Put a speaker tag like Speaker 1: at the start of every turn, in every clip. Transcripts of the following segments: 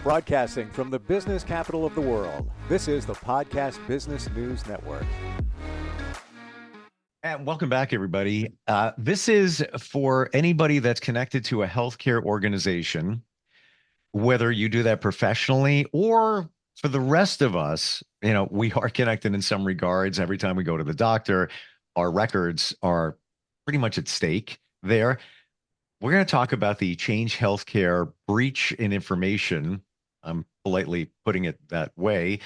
Speaker 1: Broadcasting from the business capital of the world, this is the Podcast Business News Network.
Speaker 2: And welcome back, everybody. This is for anybody that's connected to a healthcare organization, whether you do that professionally or for the rest of us. You know, we are connected in some regards. Every time we go to the doctor, our records are pretty much at stake there. We're going to talk about the Change Healthcare breach in information. I'm politely putting it that way,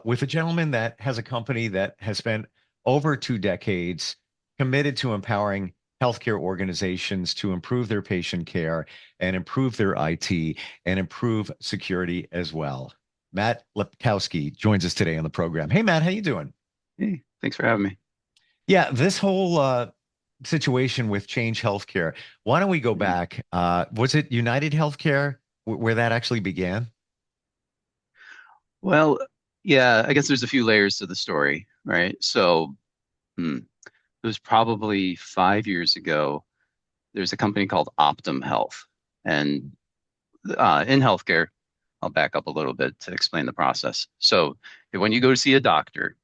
Speaker 2: with a gentleman that has a company that has spent over 2 decades committed to empowering healthcare organizations to improve their patient care and improve their IT and improve security as well. Matt Lepkowski joins us today on the program. Hey, Matt, how you doing?
Speaker 3: Hey, thanks for having me.
Speaker 2: Yeah, this whole situation with Change Healthcare. Why don't we go back? Was it United Healthcare where that actually began?
Speaker 3: Well, yeah, I guess there's a few layers to the story, right? So, it was probably 5 years ago. There's a company called Optum Health, and in healthcare, I'll back up a little bit to explain the process. So, when you go to see a doctor,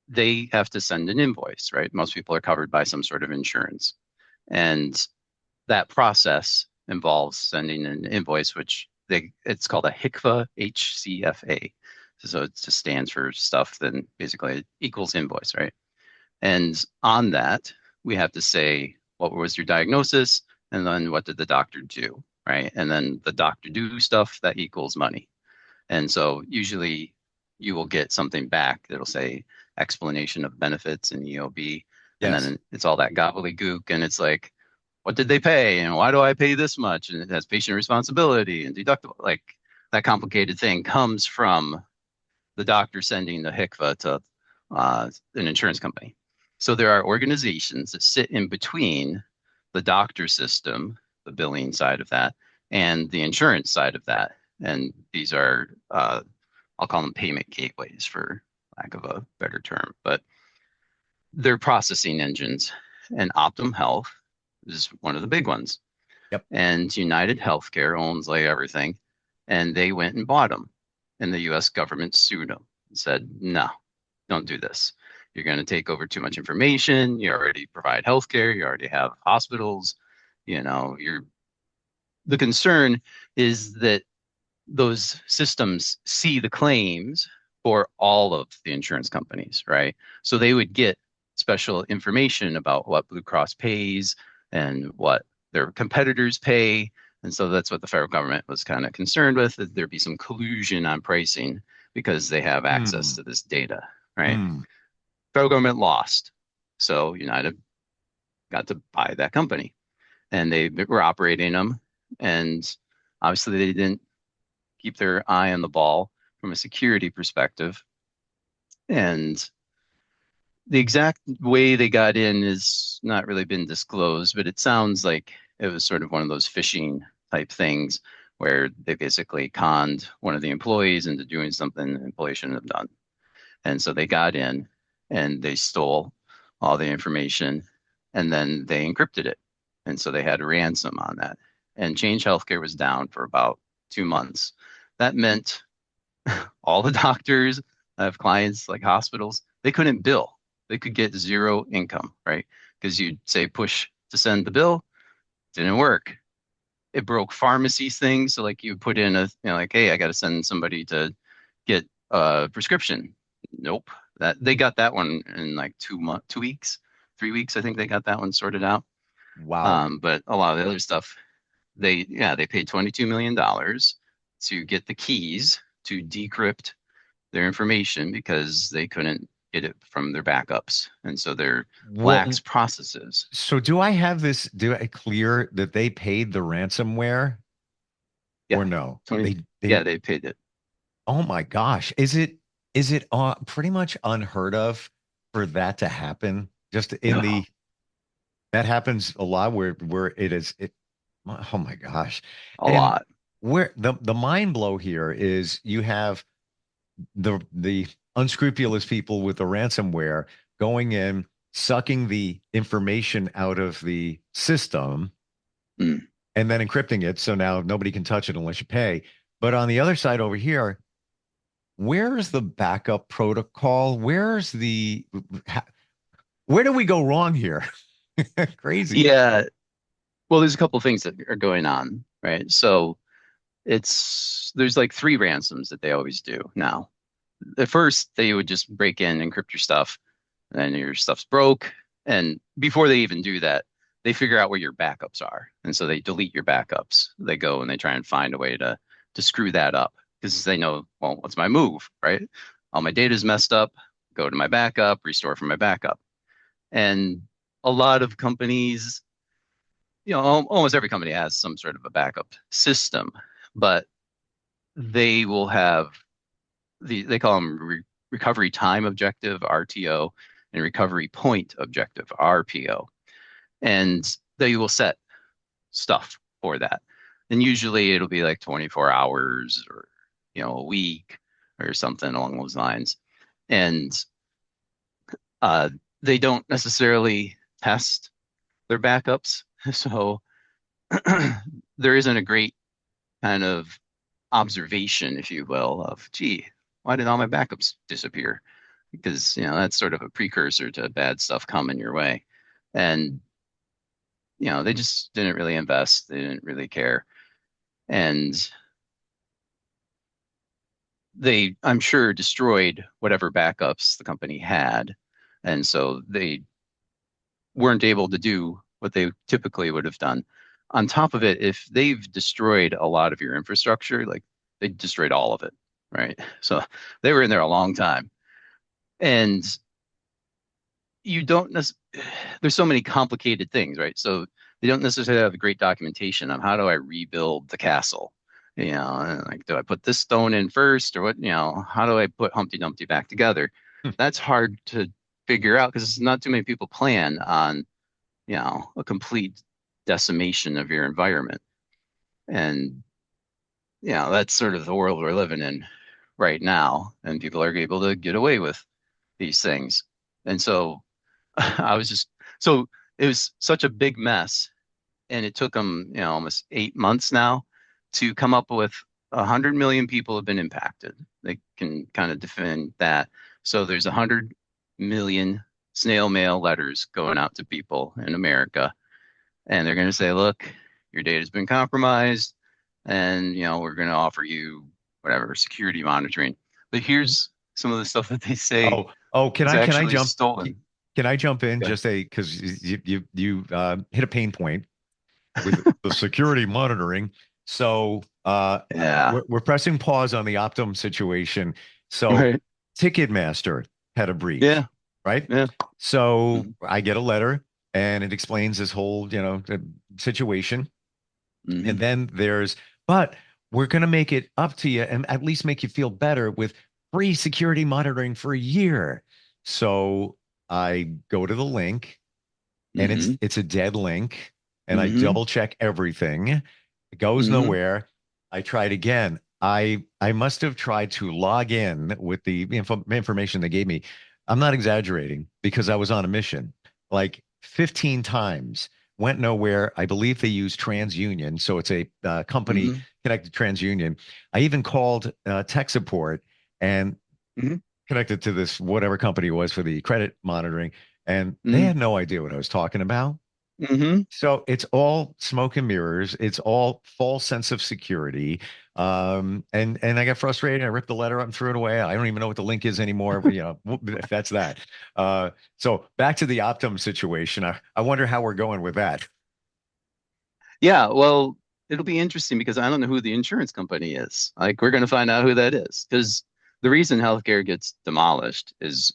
Speaker 3: they have to send an invoice, right? Most people are covered by some sort of insurance, and that process involves sending an invoice, which it's called a HCFA, HCFA. So it just stands for stuff that basically equals invoice, right? And on that, we have to say, what was your diagnosis? And then what did the doctor do, right? And then the doctor do stuff that equals money. And so usually you will get something back that'll say explanation of benefits and EOB. And
Speaker 2: Yes.
Speaker 3: then it's all that gobbledygook. And it's like, what did they pay? And why do I pay this much? And it has patient responsibility and deductible. Like that complicated thing comes from the doctor sending the HCFA to an insurance company. So there are organizations that sit in between the doctor system, the billing side of that, and the insurance side of that. And these are, I'll call them payment gateways for lack of a better term, but they're processing engines. And Optum Health is one of the big ones.
Speaker 2: Yep.
Speaker 3: And United Healthcare owns like everything. And they went and bought them. And the US government sued them and said, no, don't do this. You're going to take over too much information. You already provide healthcare. You already have hospitals. You know, the concern is that those systems see the claims for all of the insurance companies, right? So they would get special information about what Blue Cross pays and what their competitors pay. And so that's what the federal government was kind of concerned with, that there'd be some collusion on pricing because they have access to this data, right? Federal government lost. So United got to buy that company and they were operating them. And obviously they didn't keep their eye on the ball from a security perspective. And the exact way they got in is not really been disclosed, but it sounds like it was sort of one of those phishing type things where they basically conned one of the employees into doing something the employee shouldn't have done. And so they got in and they stole all the information and then they encrypted it. And so they had a ransom on that. And Change Healthcare was down for about 2 months. That meant all the doctors have clients like hospitals, they couldn't bill. They could get zero income, right? Because you'd say push to send the bill, didn't work. It broke pharmacies things. So like you put in like, hey, I got to send somebody to get a prescription. Nope. That they got that one in like 2 weeks, 3 weeks. I think they got that one sorted out.
Speaker 2: Wow.
Speaker 3: But a lot of the other stuff, they paid $22 million to get the keys to decrypt their information because they couldn't get it from their backups. And so they're lax processes.
Speaker 2: So do I clear that they paid the ransomware
Speaker 3: Yeah.
Speaker 2: or no?
Speaker 3: 20,
Speaker 2: They
Speaker 3: they paid it.
Speaker 2: Oh my gosh. Is it pretty much unheard of for that to happen? Just in
Speaker 3: No.
Speaker 2: that happens a lot where oh my gosh.
Speaker 3: A
Speaker 2: And
Speaker 3: lot.
Speaker 2: where the mind blow here is you have the unscrupulous people with the ransomware going in, sucking the information out of the system
Speaker 3: Mm.
Speaker 2: and then encrypting it. So now nobody can touch it unless you pay. But on the other side over here, where's the backup protocol? Where do we go wrong here? Crazy.
Speaker 3: Yeah. Well, there's a couple of things that are going on, right? So there's like three ransoms that they always do now. At first, they would just break in, encrypt your stuff, and then your stuff's broke. And before they even do that, they figure out where your backups are. And so they delete your backups. They go and they try and find a way to screw that up because they know, well, what's my move, right? All my data's messed up. Go to my backup, restore from my backup. And a lot of companies, almost every company has some sort of a backup system, but they will have they call them recovery time objective, RTO, and recovery point objective, RPO. And they will set stuff for that. And usually it'll be like 24 hours or, a week or something along those lines. And uh, they don't necessarily test their backups. So there isn't a great kind of observation, if you will, of, gee, why did all my backups disappear? Because, that's sort of a precursor to bad stuff coming your way. And, they just didn't really invest. They didn't really care. And they, I'm sure, destroyed whatever backups the company had. And so they weren't able to do what they typically would have done. On top of it, if they've destroyed a lot of your infrastructure, like they destroyed all of it, right? So they were in there a long time. And you don't there's so many complicated things, right? So they don't necessarily have a great documentation on how do I rebuild the castle? Like, do I put this stone in first or what, how do I put Humpty Dumpty back together?
Speaker 2: Hmm.
Speaker 3: That's hard to figure out because not too many people plan on, a complete decimation of your environment. And, that's sort of the world we're living in right now. And people are able to get away with these things. And so I was just, so it was such a big mess. And it took them, almost 8 months now to come up with 100 million people have been impacted. They can kind of defend that. So there's 100 million snail mail letters going out to people in America. And they're going to say, look, your data's been compromised and, we're going to offer you whatever security monitoring. But here's some of the stuff that they say
Speaker 2: Can
Speaker 3: is
Speaker 2: I
Speaker 3: actually
Speaker 2: jump?
Speaker 3: stolen.
Speaker 2: Can I jump in?
Speaker 3: Yeah.
Speaker 2: Just because you hit a pain point with the security monitoring. So
Speaker 3: Yeah.
Speaker 2: we're pressing pause on the Optum situation. So
Speaker 3: Right.
Speaker 2: Ticketmaster had a breach,
Speaker 3: Yeah.
Speaker 2: right?
Speaker 3: Yeah.
Speaker 2: So
Speaker 3: Mhm.
Speaker 2: I get a letter and it explains this whole, situation. And
Speaker 3: Mhm.
Speaker 2: then but we're going to make it up to you and at least make you feel better with free security monitoring for a year. So I go to the link and it's
Speaker 3: Mhm.
Speaker 2: it's a dead link and I
Speaker 3: Mhm.
Speaker 2: double check everything. It goes
Speaker 3: Mhm.
Speaker 2: nowhere. I tried again. I must have tried to log in with the information they gave me. I'm not exaggerating because I was on a mission like 15 times. Went nowhere. I believe they use TransUnion, so it's a company
Speaker 3: Mhm.
Speaker 2: connected to TransUnion. I even called tech support and
Speaker 3: Mhm.
Speaker 2: connected to this whatever company it was for the credit monitoring, and they
Speaker 3: Mhm.
Speaker 2: had no idea what I was talking about.
Speaker 3: Mhm.
Speaker 2: So it's all smoke and mirrors. It's all false sense of security. And I got frustrated. I ripped the letter up and threw it away. I don't even know what the link is anymore. If that's that. So back to the Optum situation. I wonder how we're going with that.
Speaker 3: Yeah, well, it'll be interesting because I don't know who the insurance company is. Like, we're going to find out who that is because the reason healthcare gets demolished is,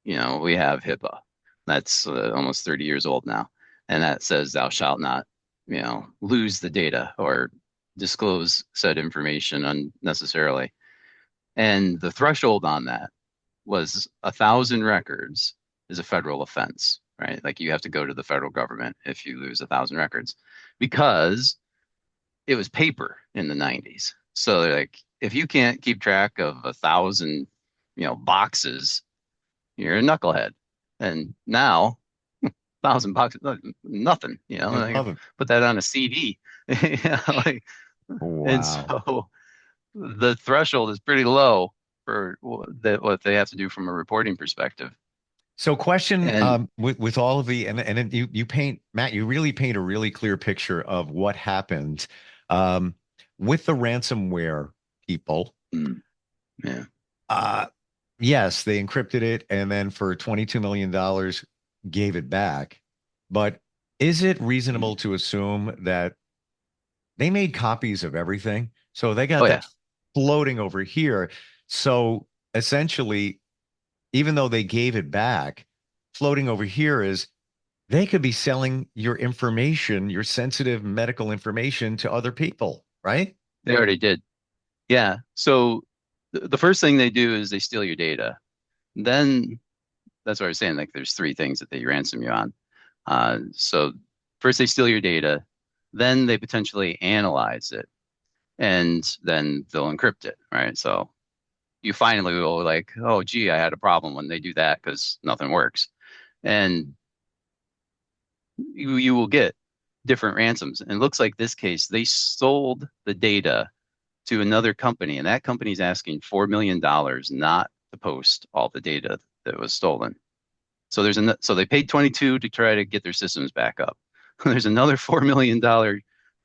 Speaker 3: we have HIPAA. That's almost 30 years old now. And that says thou shalt not, lose the data or disclose said information unnecessarily. And the threshold on that was 1,000 records is a federal offense, right? Like you have to go to the federal government if you lose 1,000 records because it was paper in the 90s. So they're like, if you can't keep track of 1,000, boxes, you're a knucklehead. And now, 1,000 boxes, nothing,
Speaker 2: I
Speaker 3: like
Speaker 2: love it.
Speaker 3: put that on a CD, like, and
Speaker 2: Wow.
Speaker 3: so the threshold is pretty low for what they have to do from a reporting perspective.
Speaker 2: So question
Speaker 3: And
Speaker 2: with all of the and you paint Matt, you really paint a really clear picture of what happened um, with the ransomware people.
Speaker 3: mm, yeah,
Speaker 2: Uh, yes, they encrypted it and then for $22 million gave it back. But is it
Speaker 3: mm.
Speaker 2: reasonable to assume that they made copies of everything? So they
Speaker 3: Oh
Speaker 2: got
Speaker 3: yeah,
Speaker 2: that floating over here. So essentially, even though they gave it back, floating over here is they could be selling your information, your sensitive medical information to other people, right?
Speaker 3: they already did. Yeah. So the first thing they do is they steal your data. Then that's what I was saying. Like there's three things that they ransom you on. So first they steal your data, then they potentially analyze it, and then they'll encrypt it, right? So you finally will like, oh, gee, I had a problem when they do that because nothing works. And you will get different ransoms. And it looks like this case, they sold the data to another company, and that company's asking $4 million not to post all the data that was stolen. So they paid 22 to try to get their systems back up. There's another $4 million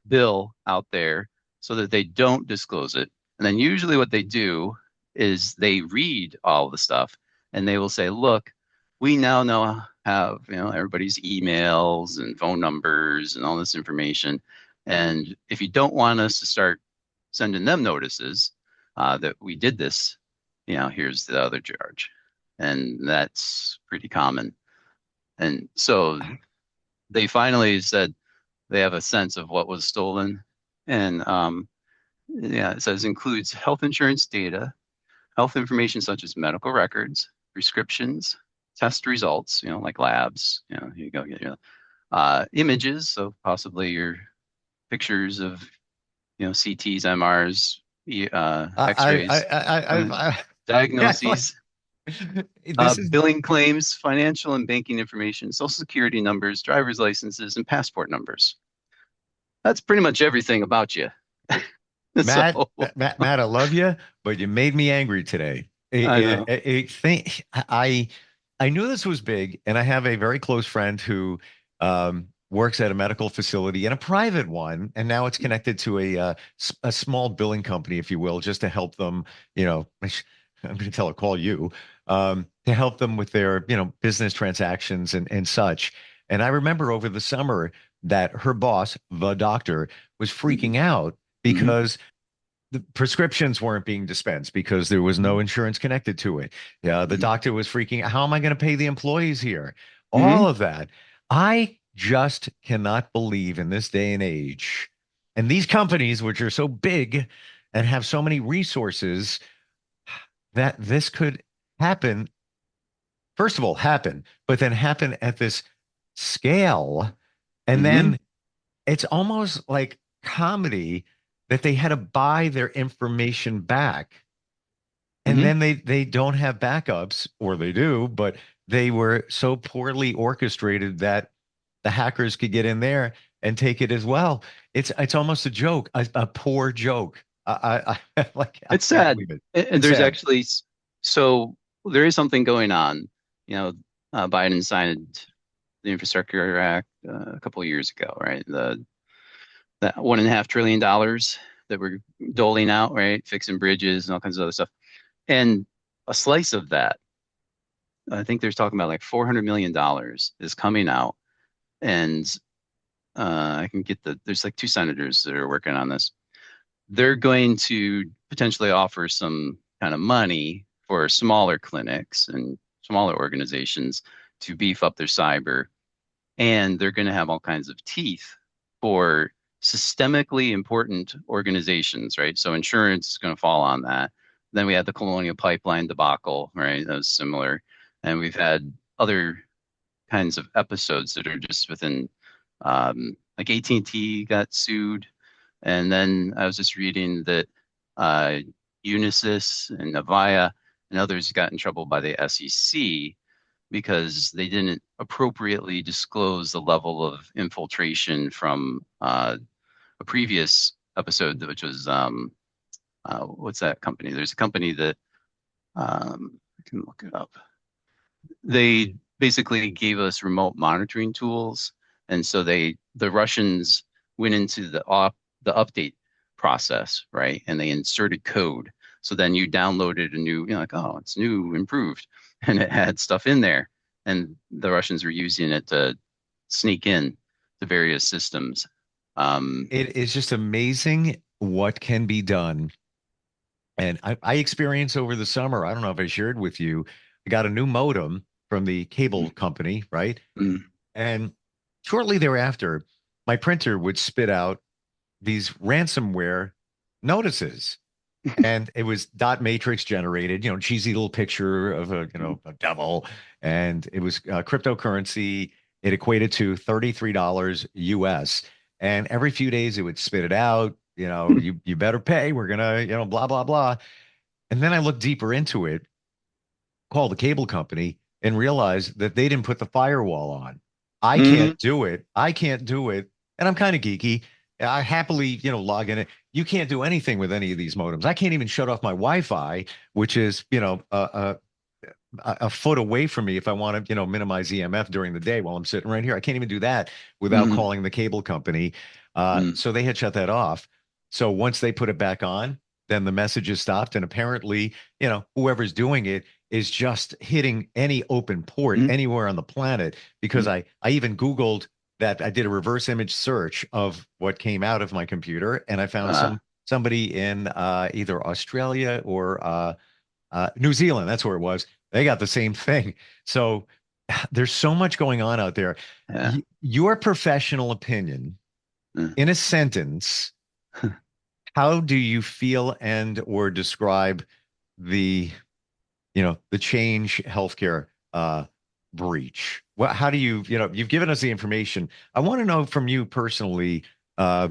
Speaker 3: bill out there so that they don't disclose it. And then usually what they do is they read all the stuff and they will say, look, we now know have, everybody's emails and phone numbers and all this information. And if you don't want us to start sending them notices that we did this, here's the other charge. And that's pretty common. And so they finally said they have a sense of what was stolen. And yeah, it says includes health insurance data, health information such as medical records, prescriptions, test results, like labs, you go get your images, so possibly your pictures of, CTs, MRs, X-rays,
Speaker 2: Yeah, like,
Speaker 3: diagnoses,
Speaker 2: this is
Speaker 3: billing claims, financial and banking information, social security numbers, driver's licenses, and passport numbers. That's pretty much everything about you.
Speaker 2: Matt,
Speaker 3: So
Speaker 2: Matt, I love you, but you made me angry today.
Speaker 3: I know.
Speaker 2: I knew this was big, and I have a very close friend who works at a medical facility and a private one, and now it's connected to a small billing company, if you will, just to help them. I'm going to tell her call you to help them with their business transactions and such. And I remember over the summer that her boss, the doctor, was freaking out
Speaker 3: Mm-hmm.
Speaker 2: because the prescriptions weren't being dispensed because there was no insurance connected to it. Yeah, the
Speaker 3: Mm-hmm.
Speaker 2: doctor was freaking out. How am I going to pay the employees here?
Speaker 3: Mm-hmm.
Speaker 2: All of that. I just cannot believe in this day and age. And these companies, which are so big and have so many resources, that this could happen. First of all, happen, but then happen at this scale. And
Speaker 3: Mm-hmm.
Speaker 2: then it's almost like comedy that they had to buy their information back. And
Speaker 3: Mm-hmm.
Speaker 2: then they don't have backups, or they do, but they were so poorly orchestrated that the hackers could get in there and take it as well. It's almost a joke, a poor joke. I
Speaker 3: It's
Speaker 2: can't
Speaker 3: sad.
Speaker 2: believe it.
Speaker 3: And
Speaker 2: It's
Speaker 3: there's
Speaker 2: sad.
Speaker 3: actually, so there is something going on. You know, Biden signed the Infrastructure Act a couple of years ago, right? That $1.5 trillion that we're doling out, right? Fixing bridges and all kinds of other stuff. And a slice of that, I think there's talking about like $400 million is coming out. And I can get there's like two senators that are working on this. They're going to potentially offer some kind of money for smaller clinics and smaller organizations to beef up their cyber. And they're going to have all kinds of teeth for systemically important organizations, right? So insurance is going to fall on that. Then we had the Colonial Pipeline debacle, right? That was similar. And we've had other kinds of episodes that are just within, like AT&T got sued. And then I was just reading that uh, Unisys and Avaya and others got in trouble by the SEC because they didn't appropriately disclose the level of infiltration from a previous episode, which was what's that company? There's a company that I can look it up. They basically gave us remote monitoring tools, and so the Russians went into the update process, right? And they inserted code. So then you downloaded a new, like, oh, it's new, improved, and it had stuff in there. And the Russians were using it to sneak in to various systems.
Speaker 2: It is just amazing what can be done. And I experienced over the summer, I don't know if I shared with you, I got a new modem from the cable company, right?
Speaker 3: mm,
Speaker 2: And shortly thereafter, my printer would spit out these ransomware notices. And it was dot matrix generated, cheesy little picture of a devil. And it was cryptocurrency. It equated to $33 US. And every few days it would spit it out. You better pay. We're gonna, blah, blah, blah. And then I looked deeper into it, called the cable company, and realized that they didn't put the firewall on. I
Speaker 3: mhm,
Speaker 2: can't do it. I can't do it. And I'm kind of geeky. I happily, log in it. You can't do anything with any of these modems. I can't even shut off my Wi-Fi, which is, a foot away from me if I want to, minimize EMF during the day while I'm sitting right here. I can't even do that without
Speaker 3: mhm,
Speaker 2: calling the cable company.
Speaker 3: mm,
Speaker 2: So they had shut that off. So once they put it back on, then the messages stopped. And apparently, whoever's doing it is just hitting any open port
Speaker 3: mm,
Speaker 2: anywhere on the planet. Because
Speaker 3: mm.
Speaker 2: I even Googled that. I did a reverse image search of what came out of my computer, and I found
Speaker 3: Uh,
Speaker 2: somebody in either Australia or New Zealand. That's where it was. They got the same thing. So there's so much going on out there.
Speaker 3: yeah.
Speaker 2: Your professional opinion
Speaker 3: mm.
Speaker 2: in a sentence, how do you feel and or describe the, the change healthcare breach? How do you, you've given us the information. I want to know from you personally, uh,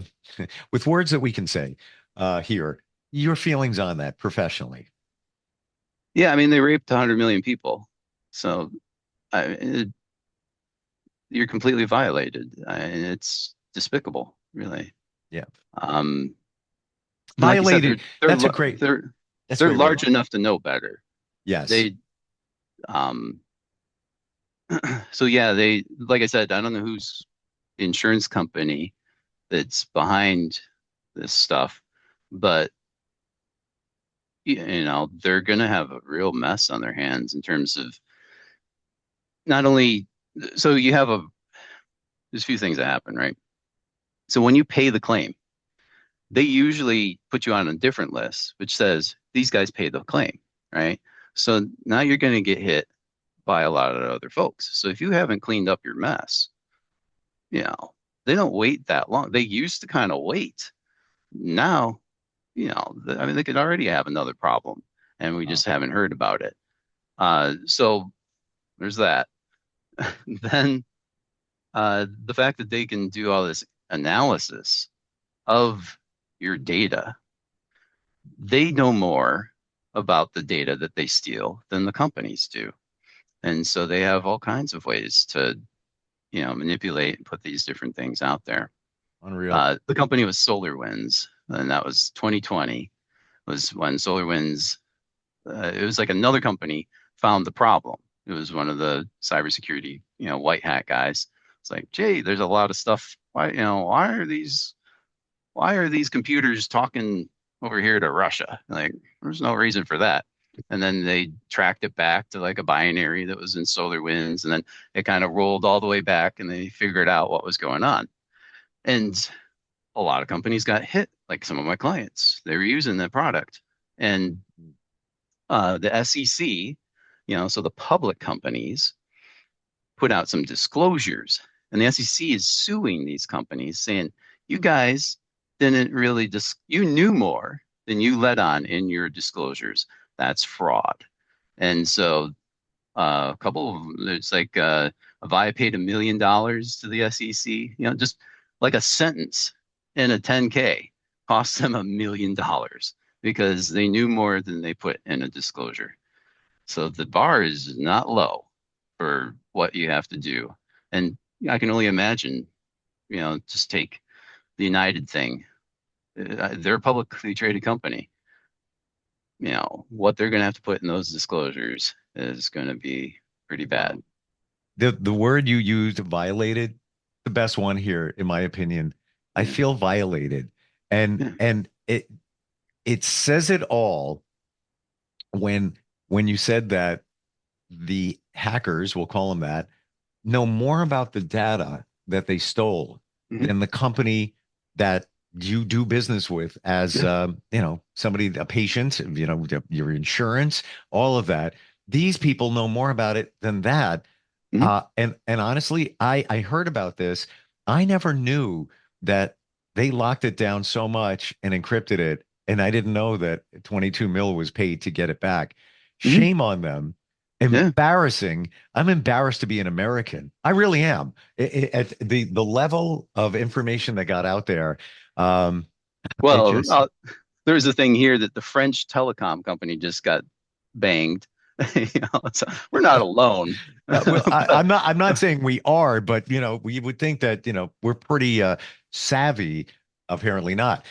Speaker 2: with words that we can say here, your feelings on that professionally.
Speaker 3: Yeah, I mean, they raped 100 million people. So you're completely violated. It's despicable, really.
Speaker 2: Yeah.
Speaker 3: Um, and like you said,
Speaker 2: Violated.
Speaker 3: they're
Speaker 2: That's a
Speaker 3: they're
Speaker 2: great way to
Speaker 3: large
Speaker 2: put it.
Speaker 3: enough to know better.
Speaker 2: Yes.
Speaker 3: They um so yeah, they like I said, I don't know who's the insurance company that's behind this stuff, but they're gonna have a real mess on their hands in terms of not only so you have there's a few things that happen, right? So when you pay the claim, they usually put you on a different list, which says these guys pay the claim, right? So now you're going to get hit by a lot of other folks. So if you haven't cleaned up your mess, you know, they don't wait that long. They used to kind of wait. Now, I mean, they could already have another problem, and we
Speaker 2: Wow.
Speaker 3: just haven't heard about it. So there's that. Then the fact that they can do all this analysis of your data, they know more about the data that they steal than the companies do. And so they have all kinds of ways to, manipulate and put these different things out there.
Speaker 2: Unreal.
Speaker 3: The company was SolarWinds, and that was 2020 was when SolarWinds, it was like another company found the problem. It was one of the cybersecurity, white hat guys. It's like, Jay, there's a lot of stuff. Why are these computers talking over here to Russia? Like, there's no reason for that. And then they tracked it back to like a binary that was in SolarWinds, and then it kind of rolled all the way back, and they figured out what was going on. And a lot of companies got hit, like some of my clients. They were using that product, and the SEC, so the public companies put out some disclosures, and the SEC is suing these companies, saying, "You guys didn't really you knew more than you let on in your disclosures. That's fraud." And so a couple of them, it's like Avaya paid $1 million to the SEC, just like a sentence in a 10K cost them $1 million because they knew more than they put in a disclosure. So the bar is not low for what you have to do. And I can only imagine, just take the United thing. They're a publicly traded company. what they're going to have to put in those disclosures is going to be pretty bad.
Speaker 2: The word you used, violated, the best one here, in my opinion. I feel violated. And it says it all when you said that the hackers, we'll call them that, know more about the data that they stole than the company that you do business with as somebody, a patient, your insurance, all of that. These people know more about it than that. And honestly, I heard about this. I never knew that they locked it down so much and encrypted it. And I didn't know that 22 mil was paid to get it back. Shame on them. Embarrassing. I'm embarrassed to be an American. I really am. At the level of information that got out there.
Speaker 3: There's a thing here that the French telecom company just got banged. So we're not alone.
Speaker 2: I'm not saying we are, but we would think that we're pretty savvy. Apparently not.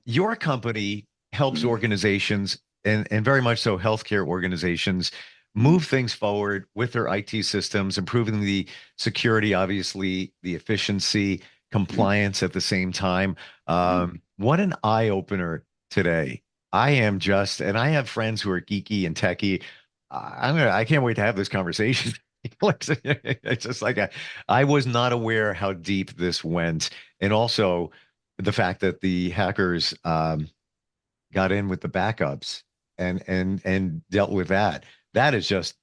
Speaker 2: Your company helps organizations and very much so healthcare organizations move things forward with their IT systems, improving the security, obviously the efficiency, compliance at the same time. What an eye opener today. I have friends who are geeky and techie. I can't wait to have this conversation. It's just like I was not aware how deep this went, and also the fact that the hackers got in with the backups and dealt with that. That is just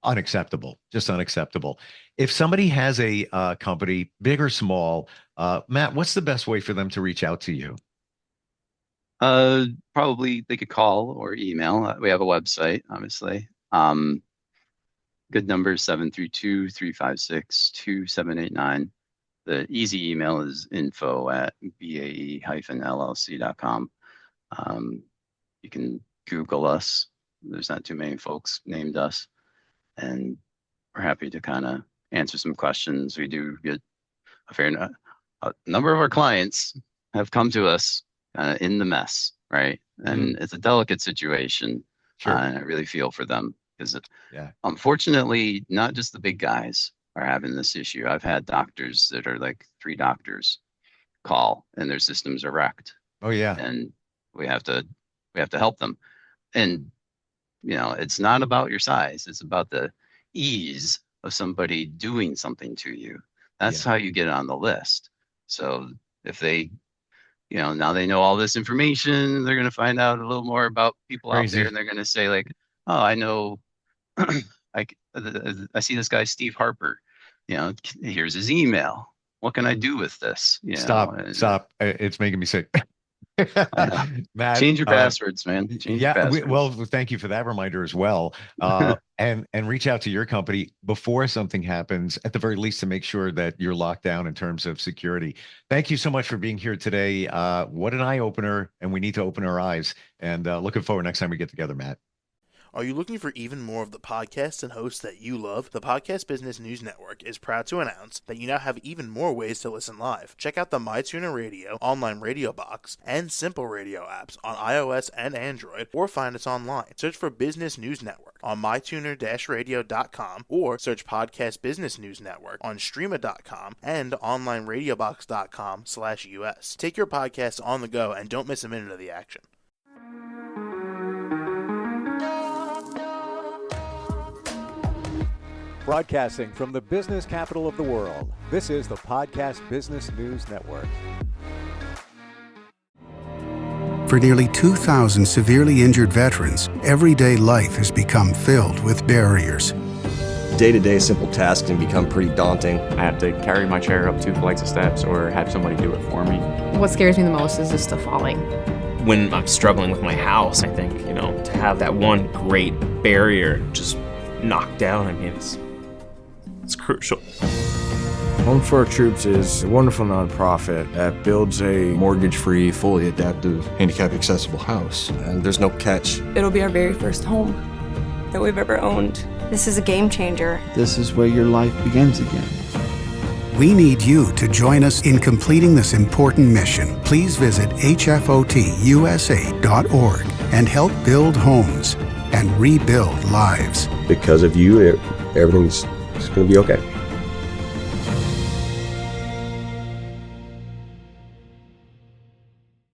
Speaker 2: unacceptable. Just unacceptable. If somebody has a company, big or small, Matt, what's the best way for them to reach out to you?
Speaker 3: Probably they could call or email. We have a website, obviously. Good number 732-356-2789. The easy email is info@bae-llc.com. You can Google us. There's not too many folks named us, and we're happy to kind of answer some questions. We do get a number of our clients have come to us in the mess, right? And it's a delicate situation.
Speaker 2: Sure.
Speaker 3: And I really feel for them because unfortunately, not just the big guys are having this issue. I've had doctors that are like 3 doctors call and their systems are wrecked.
Speaker 2: Oh yeah.
Speaker 3: And we have to help them. And it's not about your size. It's about the ease of somebody doing something to you. That's how you get on the list. So if they, now they know all this information, they're going to find out a little more about people out there, and they're going to say like, oh, I know, I see this guy, Steve Harper, here's his email. What can I do with this?
Speaker 2: Stop. It's making me sick.
Speaker 3: Matt, change your passwords, man. Your passwords.
Speaker 2: Thank you for that reminder as well. And reach out to your company before something happens, at the very least, to make sure that you're locked down in terms of security. Thank you so much for being here today. What an eye opener, and we need to open our eyes. And looking forward next time we get together, Matt.
Speaker 4: Are you looking for even more of the podcasts and hosts that you love? The Podcast Business News Network is proud to announce that you now have even more ways to listen live. Check out the MyTuner Radio, online radio box, and Simple Radio apps on iOS and Android, or find us online. Search for Business News Network on mytuner-radio.com, or search Podcast Business News Network on streama.com and onlineradiobox.com/US. Take your podcast on the go and don't miss a minute of the action.
Speaker 1: Broadcasting from the business capital of the world, this is the Podcast Business News Network.
Speaker 5: For nearly 2,000 severely injured veterans, everyday life has become filled with barriers.
Speaker 6: Day-to-day simple tasks can become pretty daunting.
Speaker 7: I have to carry my chair up 2 flights of steps or have somebody do it for me.
Speaker 8: What scares me the most is just the falling.
Speaker 9: When I'm struggling with my house, I think, to have that one great barrier just knocked down, it's crucial.
Speaker 10: Home for Our Troops is a wonderful nonprofit that builds a
Speaker 11: mortgage-free, fully adaptive, handicap-accessible house.
Speaker 6: And there's no catch.
Speaker 12: It'll be our very first home that we've ever owned.
Speaker 13: This is a game changer.
Speaker 14: This is where your life begins again.
Speaker 5: We need you to join us in completing this important mission. Please visit hfotusa.org and help build homes and rebuild lives.
Speaker 6: Because of you, everything's going to be okay.